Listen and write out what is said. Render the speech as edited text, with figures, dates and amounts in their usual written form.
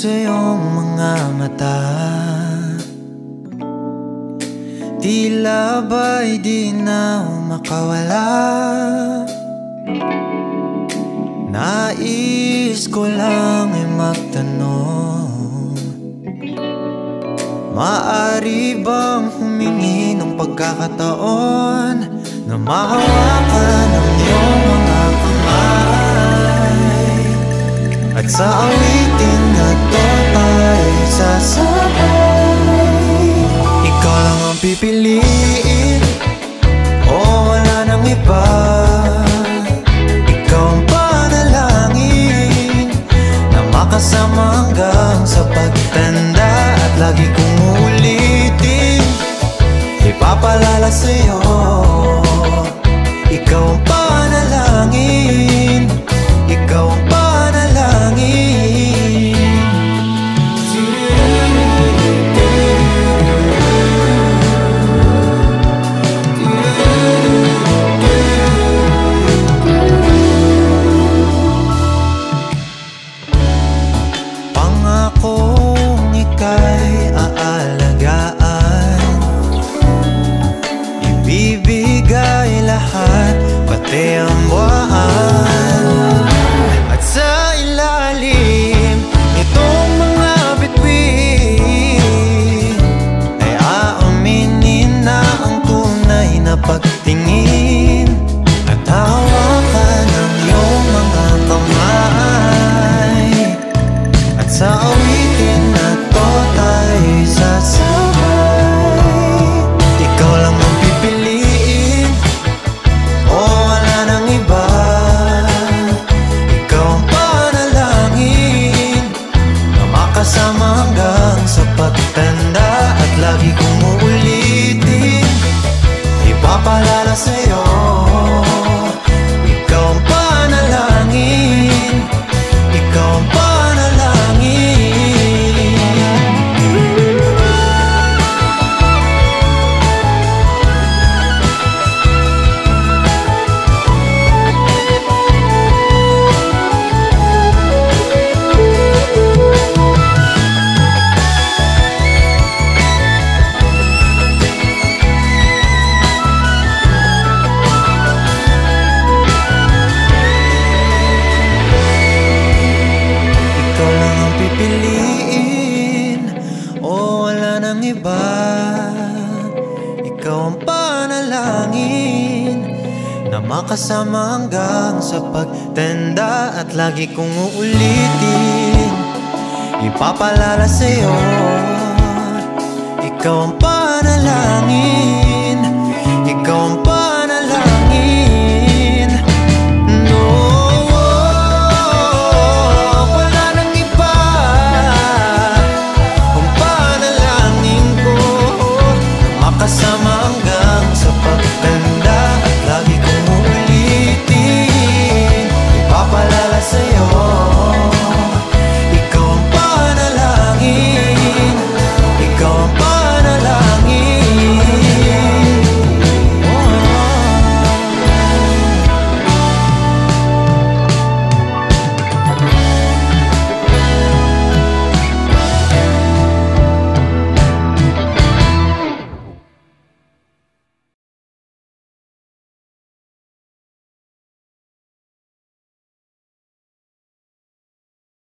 sa iyong mga mata, tila ba'y di na makawala. Nais ko lang ay magtanong, maaari bang humingi ng pagkakataon na mahawakan ang iyong mga kamay, at sa awitin na to tayo sasabay. Ikaw lang ang pipiliin, o wala nang iba. Ikaw ang panalangin na makasama hanggang sa pagtanda, at lagi kong uulitin, ipapalala sa'yo. Ikaw ang panalangin, ikaw ang panalangin. Pangakong ika'y aalagaan, ibibigay lahat, pati ang buwan. At sa ilalim nitong mga bituin ay aaminin na ang tunay na pagtingin, at hawakan ang iyong mga kamay, at sa awitin na to tayo'y sasabay. Ikaw lang ang pipiliin, o wala nang iba. Ikaw ang panalangin na makasama hanggang sa pagtanda, at lagi kong uulitin, ipapalala sa'yo. Ikaw ang panalangin, ikaw ang panalangin. Ikaw lang ang pipiliin, o wala nang iba. Ikaw ang panalangin na makasama hanggang sa pagtanda, at lagi kong uulitin, ipapalala sa'yo. Ikaw ang panalangin.